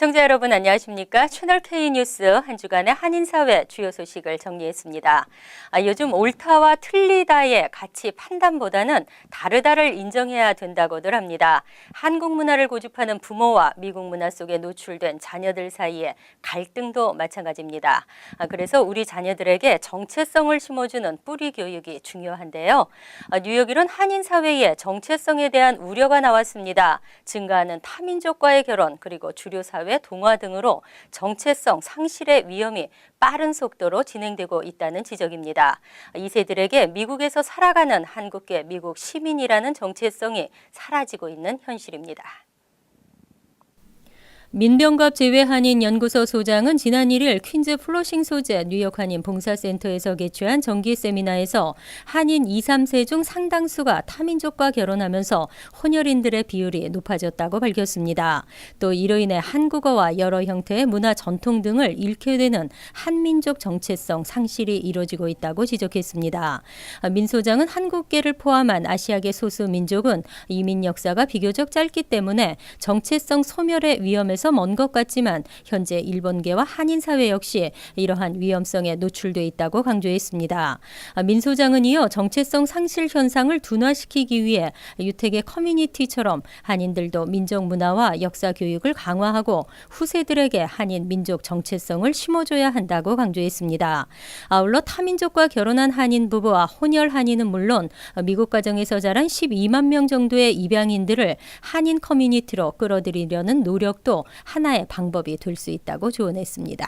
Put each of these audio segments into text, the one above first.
시청자 여러분 안녕하십니까? 채널 K 뉴스 한 주간의 한인사회 주요 소식을 정리했습니다. 요즘 옳다와 틀리다의 가치 판단보다는 다르다를 인정해야 된다고들 합니다. 한국 문화를 고집하는 부모와 미국 문화 속에 노출된 자녀들 사이의 갈등도 마찬가지입니다. 그래서 우리 자녀들에게 정체성을 심어주는 뿌리 교육이 중요한데요. 뉴욕일은 한인사회에 정체성에 대한 우려가 나왔습니다. 증가하는 타민족과의 결혼 그리고 주류 사회 동화 등으로 정체성 상실의 위험이 빠른 속도로 진행되고 있다는 지적입니다. 2세들에게 미국에서 살아가는 한국계 미국 시민이라는 정체성이 사라지고 있는 현실입니다. 민병갑 재외한인 연구소 소장은 지난 1일 퀸즈 플러싱 소재 뉴욕 한인 봉사센터에서 개최한 정기 세미나에서 한인 2, 3세 중 상당수가 타민족과 결혼하면서 혼혈인들의 비율이 높아졌다고 밝혔습니다. 또 이로 인해 한국어와 여러 형태의 문화 전통 등을 잃게 되는 한민족 정체성 상실이 이뤄지고 있다고 지적했습니다. 민 소장은 한국계를 포함한 아시아계 소수 민족은 이민 역사가 비교적 짧기 때문에 정체성 소멸의 위험에서 먼 것 같지만 현재 일본계와 한인사회 역시 이러한 위험성에 노출돼 있다고 강조했습니다. 민 소장은 이어 정체성 상실 현상을 둔화시키기 위해 유택의 커뮤니티처럼 한인들도 민족 문화와 역사 교육을 강화하고 후세들에게 한인 민족 정체성을 심어줘야 한다고 강조했습니다. 아울러 타민족과 결혼한 한인 부부와 혼혈 한인은 물론 미국 가정에서 자란 12만 명 정도의 입양인들을 한인 커뮤니티로 끌어들이려는 노력도 하나의 방법이 될 수 있다고 조언했습니다.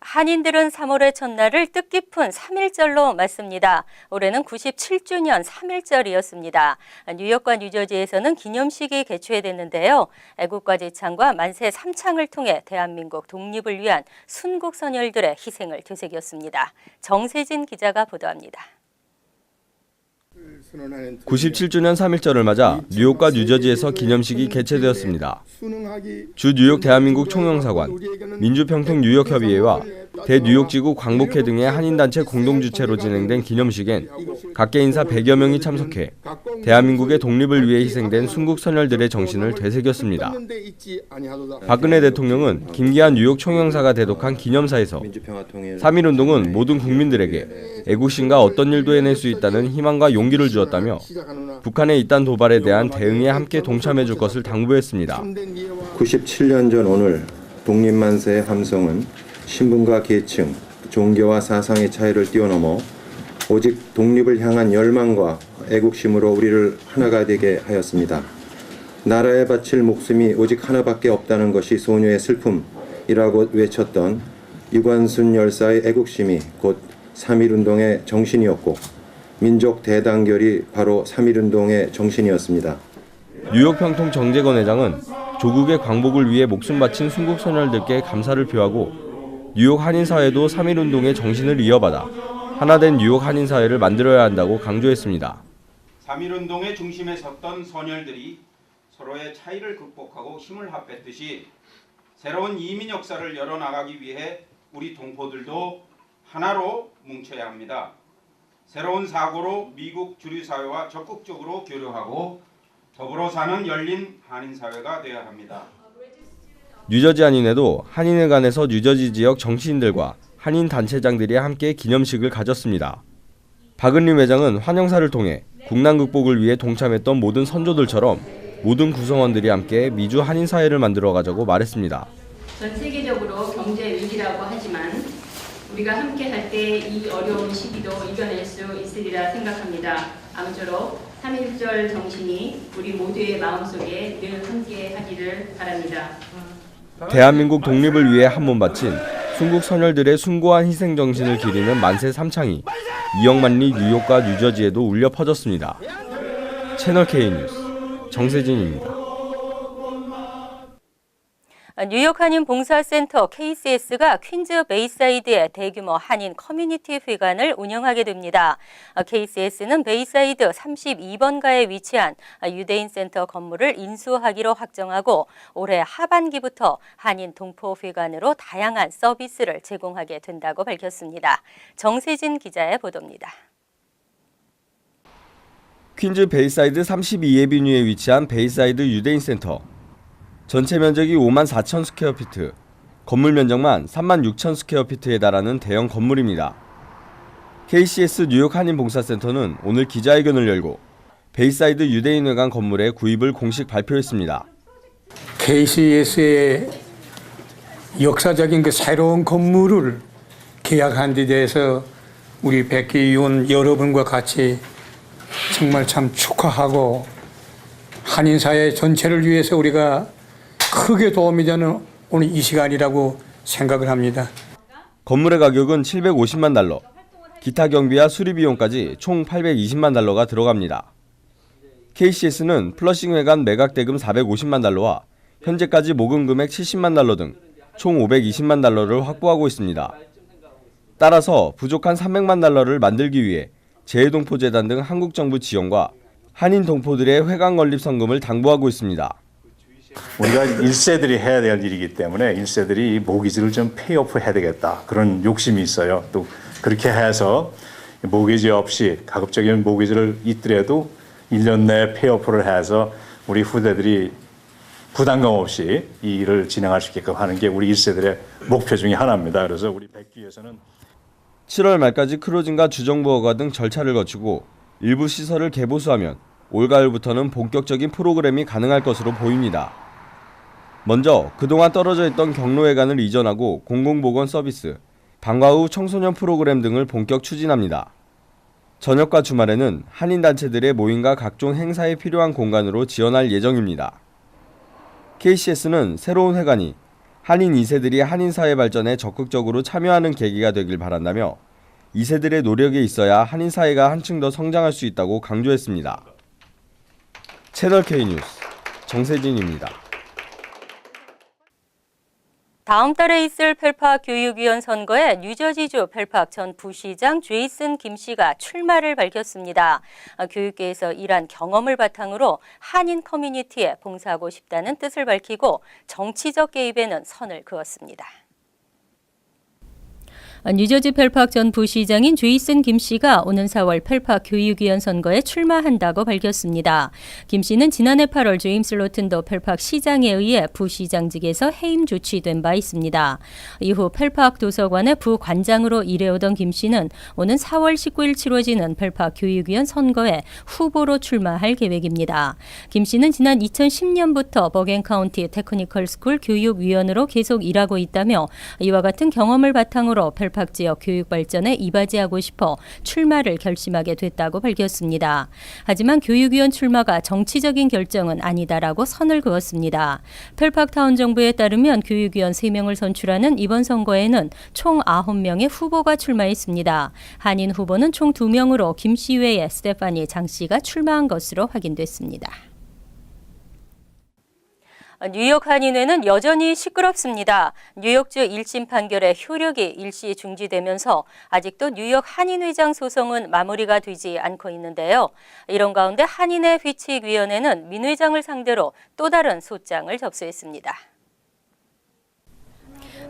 한인들은 3월의 첫날을 뜻깊은 3.1절로 맞습니다. 올해는 97주년 3.1절이었습니다. 뉴욕과 뉴저지에서는 기념식이 개최됐는데요. 애국가 제창과 만세 3창을 통해 대한민국 독립을 위한 순국 선열들의 희생을 되새겼습니다. 정세진 기자가 보도합니다. 97주년 3.1절을 맞아 뉴욕과 뉴저지에서 기념식이 개최되었습니다. 주 뉴욕 대한민국 총영사관, 민주평통 뉴욕협의회와 대뉴욕지구 광복회 등의 한인단체 공동주최로 진행된 기념식엔 각계 인사 100여 명이 참석해 대한민국의 독립을 위해 희생된 순국선열들의 정신을 되새겼습니다. 박근혜 대통령은 김기한 뉴욕 총영사가 대독한 기념사에서 3.1운동은 모든 국민들에게 애국심과 어떤 일도 해낼 수 있다는 희망과 용기를 주었다며 북한의 이딴 도발에 대한 대응에 함께 동참해 줄 것을 당부했습니다. 97년 전 오늘 독립만세의 함성은 신분과 계층, 종교와 사상의 차이를 뛰어넘어 오직 독립을 향한 열망과 애국심으로 우리를 하나가 되게 하였습니다. 나라에 바칠 목숨이 오직 하나밖에 없다는 것이 소녀의 슬픔이라고 외쳤던 유관순 열사의 애국심이 곧 3.1운동의 정신이었고 민족 대단결이 바로 3.1운동의 정신이었습니다. 뉴욕 평통 정재건 회장은 조국의 광복을 위해 목숨 바친 순국 선열들께 감사를 표하고 뉴욕 한인사회도 3.1운동의 정신을 이어받아 하나된 뉴욕 한인사회를 만들어야 한다고 강조했습니다. 3.1운동의 중심에 섰던 선열들이 서로의 차이를 극복하고 힘을 합했듯이 새로운 이민 역사를 열어나가기 위해 우리 동포들도 하나로 뭉쳐야 합니다. 새로운 사고로 미국 주류사회와 적극적으로 교류하고 더불어 사는 열린 한인사회가 되어야 합니다. 뉴저지 한인회도 한인회관에서 뉴저지 지역 정치인들과 한인 단체장들이 함께 기념식을 가졌습니다. 박은림 회장은 환영사를 통해 국난 극복을 위해 동참했던 모든 선조들처럼 모든 구성원들이 함께 미주 한인사회를 만들어가자고 말했습니다. 전 세계적으로 경제 위기라고 하지만 우리가 함께 할 때 이 어려운 시기도 이겨낼 수 있으리라 생각합니다. 아무쪼록 3.1절 정신이 우리 모두의 마음속에 늘 함께 하기를 바랍니다. 대한민국 독립을 위해 한 몸 바친 순국 선열들의 숭고한 희생 정신을 기리는 만세 3창이 2억만 리 뉴욕과 뉴저지에도 울려 퍼졌습니다. 채널 K 뉴스 정세진입니다. 뉴욕 한인 봉사센터 KCS가 퀸즈 베이사이드의 대규모 한인 커뮤니티 회관을 운영하게 됩니다. KCS는 베이사이드 32번가에 위치한 유대인 센터 건물을 인수하기로 확정하고 올해 하반기부터 한인 동포 회관으로 다양한 서비스를 제공하게 된다고 밝혔습니다. 정세진 기자의 보도입니다. 퀸즈 베이사이드 32에비뉴에 위치한 베이사이드 유대인 센터. 전체 면적이 5만 4천 스퀘어피트, 건물 면적만 3만 6천 스퀘어피트에 달하는 대형 건물입니다. KCS 뉴욕 한인봉사센터는 오늘 기자회견을 열고 베이사이드 유대인회관 건물의 구입을 공식 발표했습니다. KCS의 역사적인 그 새로운 건물을 계약한 데 대해서 우리 백기 의원 여러분과 같이 정말 참 축하하고 한인사회 전체를 위해서 우리가 크게 도움이 되는 오늘 이 시간이라고 생각을 합니다. 건물의 가격은 750만 달러, 기타 경비와 수리 비용까지 총 820만 달러가 들어갑니다. KCS는 플러싱 회관 매각 대금 450만 달러와 현재까지 모금 금액 70만 달러 등 총 520만 달러를 확보하고 있습니다. 따라서 부족한 300만 달러를 만들기 위해 재해동포재단 등 한국 정부 지원과 한인 동포들의 회관 건립 성금을 당부하고 있습니다. 우리가 1세들이 해야 될 일이기 때문에 1세들이 모기지를 좀 페이오프 해야 되겠다. 그런 욕심이 있어요. 또 그렇게 해서 모기지 없이 가급적이면 모기지를 있더라도 1년 내에 페이오프를 해서 우리 후대들이 부담감 없이 이 일을 진행할 수 있게끔 하는 게 우리 1세들의 목표 중에 하나입니다. 그래서 우리 백기에서는 7월 말까지 크로징과 주정부 허가 등 절차를 거치고 일부 시설을 개보수하면 올가을부터는 본격적인 프로그램이 가능할 것으로 보입니다. 먼저 그동안 떨어져 있던 경로회관을 이전하고 공공보건 서비스, 방과 후 청소년 프로그램 등을 본격 추진합니다. 저녁과 주말에는 한인단체들의 모임과 각종 행사에 필요한 공간으로 지원할 예정입니다. KCS는 새로운 회관이 한인 2세들이 한인사회 발전에 적극적으로 참여하는 계기가 되길 바란다며 2세들의 노력에 있어야 한인사회가 한층 더 성장할 수 있다고 강조했습니다. 채널K 뉴스 정세진입니다. 다음 달에 있을 펠팍 교육위원 선거에 뉴저지주 펠팍 전 부시장 제이슨 김 씨가 출마를 밝혔습니다. 교육계에서 일한 경험을 바탕으로 한인 커뮤니티에 봉사하고 싶다는 뜻을 밝히고 정치적 개입에는 선을 그었습니다. 뉴저지 펠팍 전 부시장인 제이슨 김 씨가 오는 4월 펠팍 교육위원 선거에 출마한다고 밝혔습니다. 김 씨는 지난해 8월 제임스 로튼도 펠팍 시장에 의해 부시장직에서 해임 조치된 바 있습니다. 이후 펠팍 도서관의 부관장으로 일해오던 김 씨는 오는 4월 19일 치러지는 펠팍 교육위원 선거에 후보로 출마할 계획입니다. 김 씨는 지난 2010년부터 버겐 카운티 테크니컬 스쿨 교육위원으로 계속 일하고 있다며 이와 같은 경험을 바탕으로 펠팍 지역 교육 발전에 이바지하고 싶어 출마를 결심하게 됐다고 밝혔습니다. 하지만 교육위원 출마가 정치적인 결정은 아니다라고 선을 그었습니다. 펠팍타운 정부에 따르면 교육위원 3명을 선출하는 이번 선거에는 총 9명의 후보가 출마했습니다. 한인 후보는 총 2명으로 김 씨 외에 스테파니 장 씨가 출마한 것으로 확인됐습니다. 뉴욕 한인회는 여전히 시끄럽습니다. 뉴욕주 1심 판결의 효력이 일시 중지되면서 아직도 뉴욕 한인회장 소송은 마무리가 되지 않고 있는데요. 이런 가운데 한인회 휘칙위원회는 민 회장을 상대로 또 다른 소장을 접수했습니다.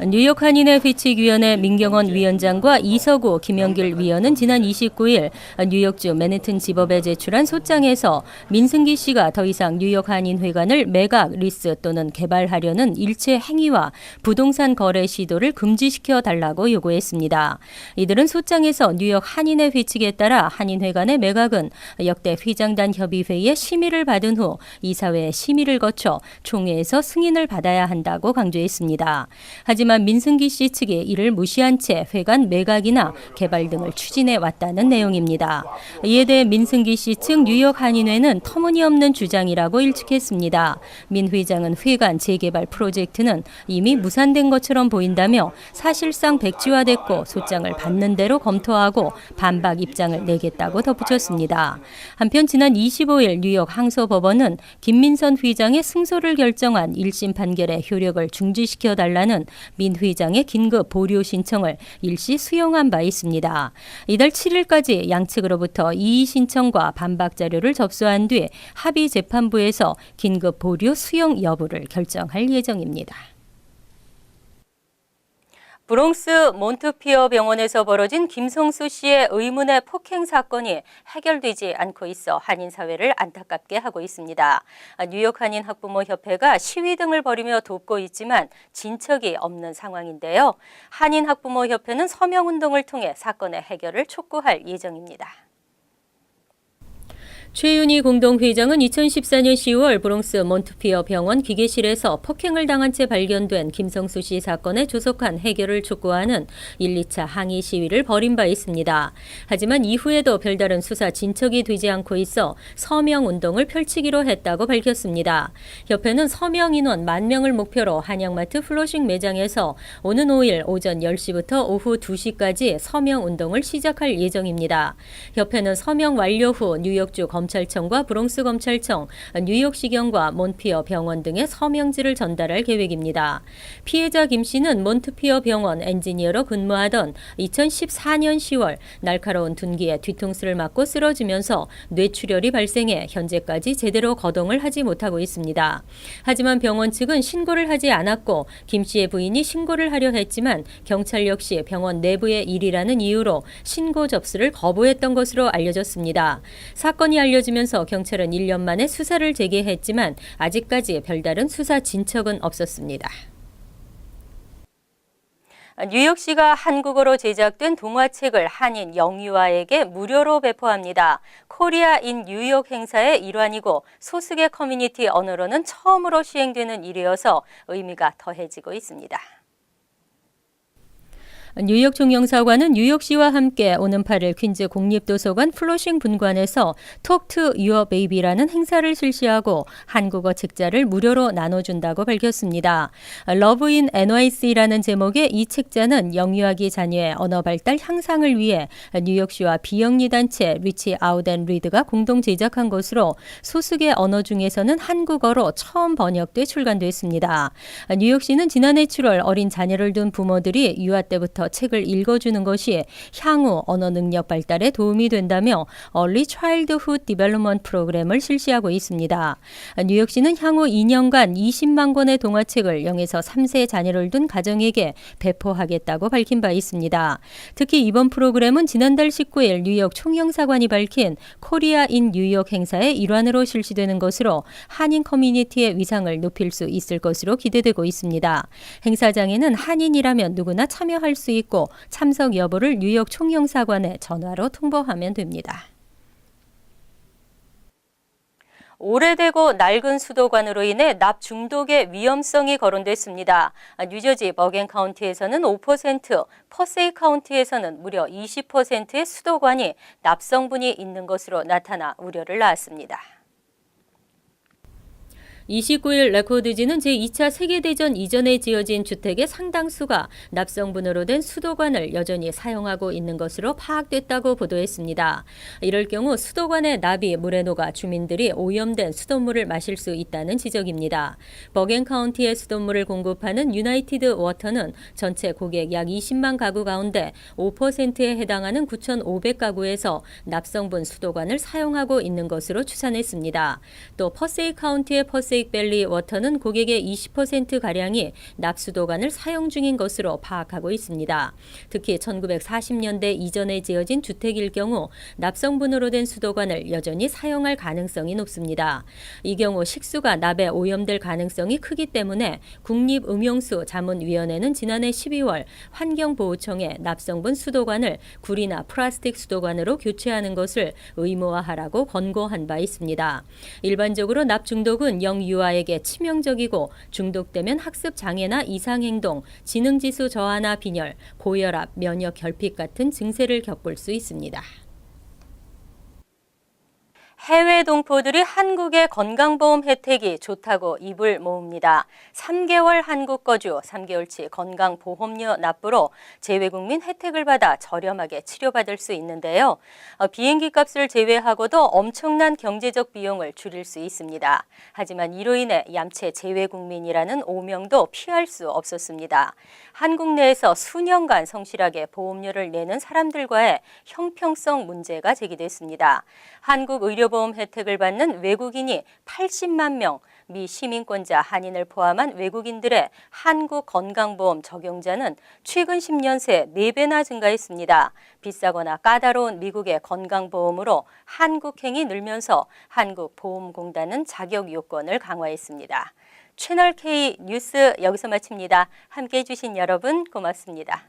뉴욕 한인회 휘칙위원회 민경원 위원장과 이서구 김영길 위원은 지난 29일 뉴욕주 맨해튼 지법에 제출한 소장에서 민승기 씨가 더 이상 뉴욕 한인회관을 매각, 리스 또는 개발하려는 일체 행위와 부동산 거래 시도를 금지시켜 달라고 요구했습니다. 이들은 소장에서 뉴욕 한인회 휘칙에 따라 한인회관의 매각은 역대 휘장단 협의회의 심의를 받은 후 이사회의 심의를 거쳐 총회에서 승인을 받아야 한다고 강조했습니다. 하지만 민승기 씨 측이 이를 무시한 채 회관 매각이나 개발 등을 추진해 왔다는 내용입니다. 이에 대해 민승기 씨 측 뉴욕 한인회는 터무니없는 주장이라고 일축했습니다. 민 회장은 회관 재개발 프로젝트는 이미 무산된 것처럼 보인다며 사실상 백지화됐고 소장을 받는 대로 검토하고 반박 입장을 내겠다고 덧붙였습니다. 한편 지난 25일 뉴욕 항소법원은 김민선 회장의 승소를 결정한 1심 판결의 효력을 중지시켜 달라는 민 회장의 긴급 보류 신청을 일시 수용한 바 있습니다. 이달 7일까지 양측으로부터 이의 신청과 반박 자료를 접수한 뒤 합의 재판부에서 긴급 보류 수용 여부를 결정할 예정입니다. 브롱스 몬트피어 병원에서 벌어진 김성수 씨의 의문의 폭행 사건이 해결되지 않고 있어 한인 사회를 안타깝게 하고 있습니다. 뉴욕 한인 학부모 협회가 시위 등을 벌이며 돕고 있지만 진척이 없는 상황인데요. 한인 학부모 협회는 서명 운동을 통해 사건의 해결을 촉구할 예정입니다. 최윤희 공동회장은 2014년 10월 브롱스 몬트피어 병원 기계실에서 폭행을 당한 채 발견된 김성수 씨 사건에 조속한 해결을 촉구하는 1, 2차 항의 시위를 벌인 바 있습니다. 하지만 이후에도 별다른 수사 진척이 되지 않고 있어 서명 운동을 펼치기로 했다고 밝혔습니다. 협회는 서명 인원 10,000명을 목표로 한양마트 플로싱 매장에서 오는 5일 오전 10시부터 오후 2시까지 서명 운동을 시작할 예정입니다. 협회는 서명 완료 후 뉴욕주 검찰청과 브롱스 검찰청, 뉴욕시경과 몬피어 병원 등의 서명지를 전달할 계획입니다. 피해자 김 씨는 몬트피어 병원 엔지니어로 근무하던 2014년 10월 날카로운 둔기에 뒤통수를 맞고 쓰러지면서 뇌출혈이 발생해 현재까지 제대로 거동을 하지 못하고 있습니다. 하지만 병원 측은 신고를 하지 않았고 김 씨의 부인이 신고를 하려 했지만 경찰 역시 병원 내부의 일이라는 이유로 신고 접수를 거부했던 것으로 알려졌습니다. 사건이 알려지면서 경찰은 1년 만에 수사를 재개했지만 아직까지 별다른 수사 진척은 없었습니다. 뉴욕시가 한국어로 제작된 동화책을 한인 영유아에게 무료로 배포합니다. 코리아 인 뉴욕 행사의 일환이고 소수의 커뮤니티 언어로는 처음으로 시행되는 일이어서 의미가 더해지고 있습니다. 뉴욕 총영사관은 뉴욕시와 함께 오는 8일 퀸즈 공립도서관 플로싱 분관에서 Talk to Your Baby라는 행사를 실시하고 한국어 책자를 무료로 나눠준다고 밝혔습니다. Love in NYC라는 제목의 이 책자는 영유아기 자녀의 언어 발달 향상을 위해 뉴욕시와 비영리 단체 Reach Out and Read가 공동 제작한 것으로 소수의 언어 중에서는 한국어로 처음 번역돼 출간됐습니다. 뉴욕시는 지난해 7월 어린 자녀를 둔 부모들이 유아 때부터 책을 읽어주는 것이 향후 언어 능력 발달에 도움이 된다며 Early Childhood Development 프로그램을 실시하고 있습니다. 뉴욕시는 향후 2년간 20만 권의 동화책을 0에서 3세 자녀를 둔 가정에게 배포하겠다고 밝힌 바 있습니다. 특히 이번 프로그램은 지난달 19일 뉴욕 총영사관이 밝힌 코리아 인 뉴욕 행사의 일환으로 실시되는 것으로 한인 커뮤니티의 위상을 높일 수 있을 것으로 기대되고 있습니다. 행사장에는 한인이라면 누구나 참여할 수 있고 참석 여부를 뉴욕 총영사관에 전화로 통보하면 됩니다. 오래되고 낡은 수도관으로 인해 납 중독의 위험성이 거론됐습니다. 뉴저지 버겐 카운티에서는 5%, 퍼세이 카운티에서는 무려 20%의 수도관이 납성분이 있는 것으로 나타나 우려를 낳았습니다. 29일 레코드지는 제2차 세계대전 이전에 지어진 주택의 상당수가 납성분으로 된 수도관을 여전히 사용하고 있는 것으로 파악됐다고 보도했습니다. 이럴 경우 수도관의 납이 물에 녹아 주민들이 오염된 수돗물을 마실 수 있다는 지적입니다. 버겐 카운티의 수돗물을 공급하는 유나이티드 워터는 전체 고객 약 20만 가구 가운데 5%에 해당하는 9,500가구에서 납성분 수도관을 사용하고 있는 것으로 추산했습니다. 또 퍼세이 카운티의 퍼세이 밸리 워터는 고객의 20%가량이 납수도관을 사용 중인 것으로 파악하고 있습니다. 특히 1940년대 이전에 지어진 주택일 경우 납성분으로 된 수도관을 여전히 사용할 가능성이 높습니다. 이 경우 식수가 납에 오염될 가능성이 크기 때문에 국립음용수 자문위원회는 지난해 12월 환경보호청에 납성분 수도관을 구리나 플라스틱 수도관으로 교체하는 것을 의무화하라고 권고한 바 있습니다. 일반적으로 납 중독은 유아에게 치명적이고 중독되면 학습 장애나 이상행동, 지능지수 저하나 빈혈, 고혈압, 면역 결핍 같은 증세를 겪을 수 있습니다. 해외 동포들이 한국의 건강보험 혜택이 좋다고 입을 모읍니다. 3개월 한국 거주, 3개월치 건강보험료 납부로 재외국민 혜택을 받아 저렴하게 치료받을 수 있는데요. 비행기 값을 제외하고도 엄청난 경제적 비용을 줄일 수 있습니다. 하지만 이로 인해 얌체 재외국민이라는 오명도 피할 수 없었습니다. 한국 내에서 수년간 성실하게 보험료를 내는 사람들과의 형평성 문제가 제기됐습니다. 한국 의료보험 혜택을 받는 외국인이 80만 명, 미 시민권자 한인을 포함한 외국인들의 한국 건강보험 적용자는 최근 10년 새 4배나 증가했습니다. 비싸거나 까다로운 미국의 건강보험으로 한국행이 늘면서 한국보험공단은 자격 요건을 강화했습니다. 채널K 뉴스 여기서 마칩니다. 함께해 주신 여러분 고맙습니다.